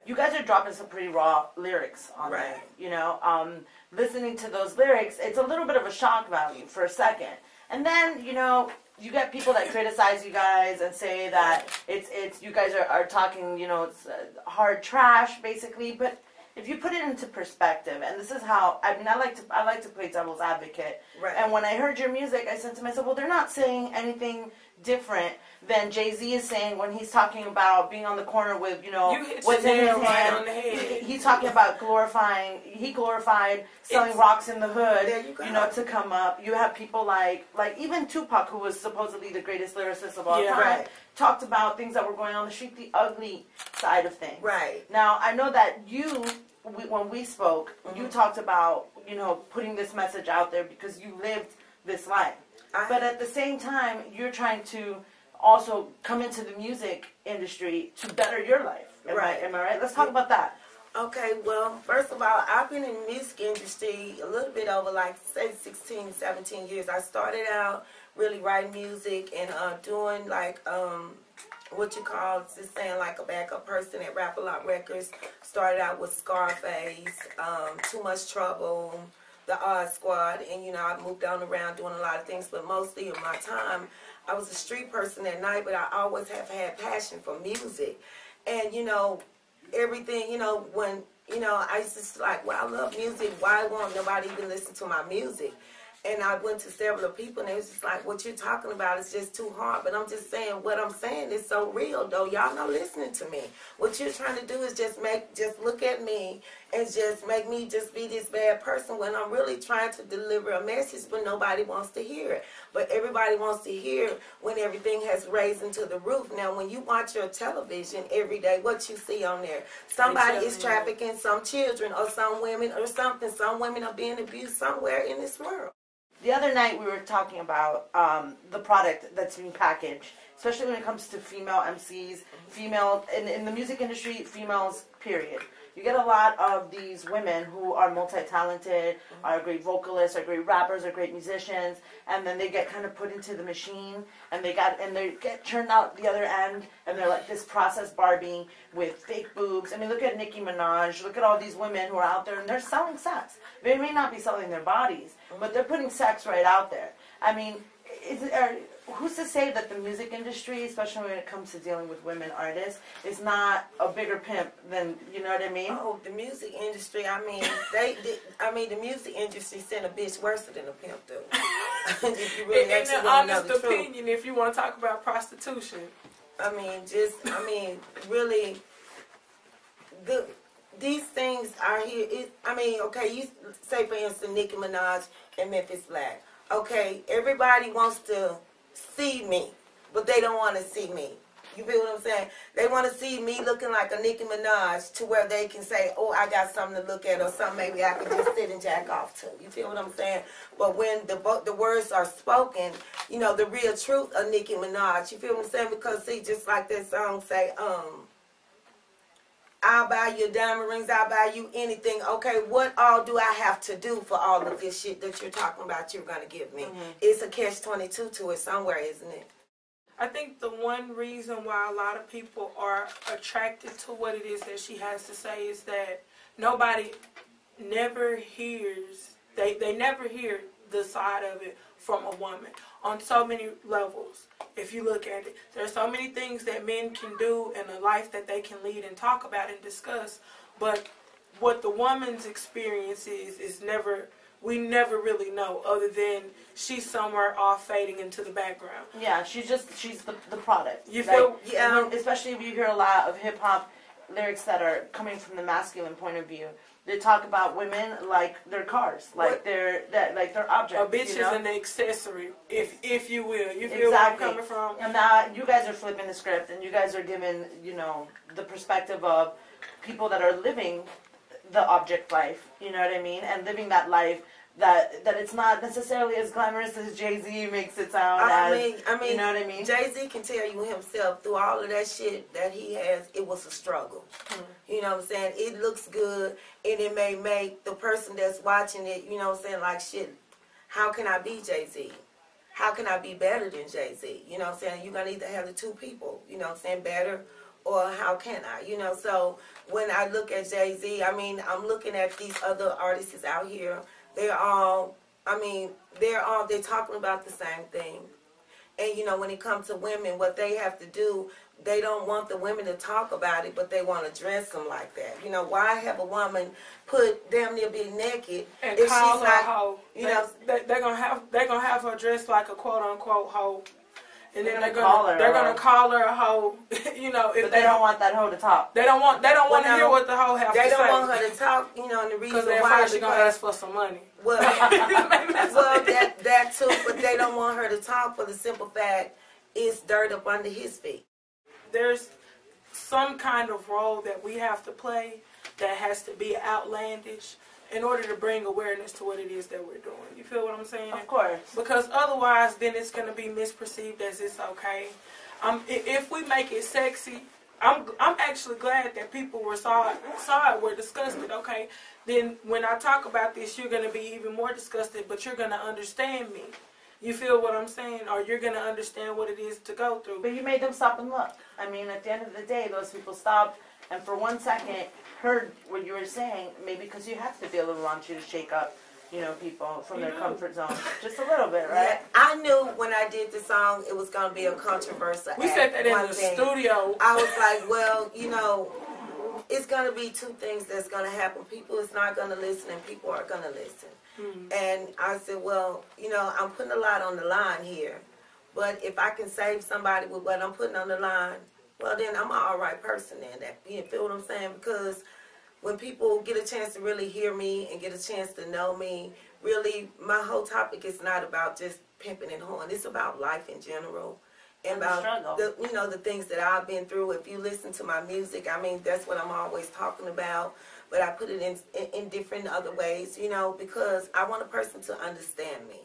you guys are dropping some pretty raw lyrics on there, you know. Listening to those lyrics, it's a little bit of a shock value for a second. And then, you know, you get people that criticize you guys and say that it's you guys are talking, you know, it's hard trash, basically. But if you put it into perspective, and this is how, I mean, I like to play devil's advocate. Right. And when I heard your music, I said to myself, well, they're not saying anything different than Jay-Z is saying when he's talking about being on the corner with, you know, what's in his hand. He's talking about he glorified selling rocks in the hood, you know, to come up. You have people like even Tupac, who was supposedly the greatest lyricist of all time, talked about things that were going on the street, the ugly side of things. Right. Now, I know that when we spoke, you talked about, you know, putting this message out there because you lived this life. But at the same time, you're trying to also come into the music industry to better your life. Am I right? Let's talk about that. Okay, well, first of all, I've been in the music industry a little bit over, like, say, 16, 17 years. I started out really writing music and doing, like, what you call, just saying, like, a backup person at Rap-A-Lot Records. Started out with Scarface, Too Much Trouble, the Odd Squad, and, you know, I moved on around doing a lot of things, but mostly in my time, I was a street person at night, but I always have had passion for music. And, you know, everything, you know, when, you know, I used to just like, well, I love music, why won't nobody even listen to my music? And I went to several people, and it was just like, what you're talking about is just too hard. But I'm just saying, what I'm saying is so real, though. Y'all not listening to me. What you're trying to do is just look at me and just make me just be this bad person when I'm really trying to deliver a message, but nobody wants to hear it. But everybody wants to hear when everything has raised into the roof. Now, when you watch your television every day, what you see on there? Somebody is trafficking some children or some women or something. Some women are being abused somewhere in this world. The other night we were talking about the product that's being packaged, especially when it comes to female MCs, in the music industry, females, period. You get a lot of these women who are multi-talented, are great vocalists, are great rappers, are great musicians, and then they get kind of put into the machine, and they get churned out the other end, and they're like this processed Barbie with fake boobs. I mean, look at Nicki Minaj, look at all these women who are out there, and they're selling sex. They may not be selling their bodies, but they're putting sex right out there. I mean, who's to say that the music industry, especially when it comes to dealing with women artists, is not a bigger pimp than, you know what I mean? Oh, the music industry, I mean, the music industry sent a bitch worse than a pimp, do. If you really in an honest opinion, if you want to talk about prostitution. I mean, really, these things are here. Okay, you say, for instance, Nicki Minaj and Memphis Blac. Okay, everybody wants to see me, but they don't want to see me. You feel what I'm saying? They want to see me looking like a Nicki Minaj to where they can say, oh, I got something to look at or something maybe I can just sit and jack off to. You feel what I'm saying? But when the words are spoken, you know, the real truth of Nicki Minaj, you feel what I'm saying? Because, see, just like that song say, I'll buy you diamond rings, I'll buy you anything. Okay, what all do I have to do for all of this shit that you're talking about you're going to give me? It's a catch-22 to it somewhere, isn't it? I think the one reason why a lot of people are attracted to what it is that she has to say is that nobody never hears, they never hear the side of it from a woman on so many levels. If you look at it, there are so many things that men can do in a life that they can lead and talk about and discuss, but what the woman's experience is never, we never really know, other than she's somewhere off fading into the background. Yeah, she's the product. You feel? Like, yeah. Especially if you hear a lot of hip-hop lyrics that are coming from the masculine point of view. They talk about women like they're cars, like they're objects. A bitch is an accessory, if you will. You feel exactly where I'm coming from? And now you guys are flipping the script, and you guys are giving, you know, the perspective of people that are living the object life. You know what I mean? And living that life that it's not necessarily as glamorous as Jay-Z makes it sound. I mean, you know what I mean? Jay-Z can tell you himself, through all of that shit that he has, it was a struggle. You know what I'm saying? It looks good, and it may make the person that's watching it, you know what I'm saying, like, shit, how can I be Jay-Z? How can I be better than Jay-Z? You know what I'm saying? You're going to either have the two people, you know what I'm saying, better or how can I? You know, so when I look at Jay-Z, I mean, I'm looking at these other artists out here. They're all, I mean, they're talking about the same thing. And, you know, when it comes to women, what they have to do, they don't want the women to talk about it, but they want to dress them like that. You know, why have a woman put damn near be naked and if call she's her not, a hoe? They're gonna have her dressed like a quote unquote hoe, and then they're gonna call her a hoe. You know, if but they don't want that hoe to talk. They don't want to hear what the hoe has to say. They don't want her to talk. You know, and the reason why she's gonna ask for some money. Well, that too, but they don't want her to talk for the simple fact it's dirt up under his feet. There's some kind of role that we have to play that has to be outlandish in order to bring awareness to what it is that we're doing. You feel what I'm saying? Of course. Because otherwise, then it's going to be misperceived as it's okay. If we make it sexy, I'm actually glad that people saw it, were disgusted. Okay, then when I talk about this, you're going to be even more disgusted, but you're going to understand me. You feel what I'm saying? Or you're going to understand what it is to go through. But you made them stop and look. I mean, at the end of the day, those people stopped and for 1 second heard what you were saying, maybe because you have to be a little raunchy to shake up, you know, people from their comfort zone. Just a little bit, right? Yeah, I knew when I did the song it was going to be a controversial We said that in the studio. I was like, well, you know, it's going to be two things that's going to happen. People is not going to listen and people are going to listen. And I said, well, you know, I'm putting a lot on the line here. But if I can save somebody with what I'm putting on the line, well, then I'm an all right person then. You feel what I'm saying? Because when people get a chance to really hear me and get a chance to know me, really, my whole topic is not about just pimping and hoeing. It's about life in general. And about the things that I've been through. If you listen to my music, I mean, that's what I'm always talking about. But I put it in different other ways, you know, because I want a person to understand me.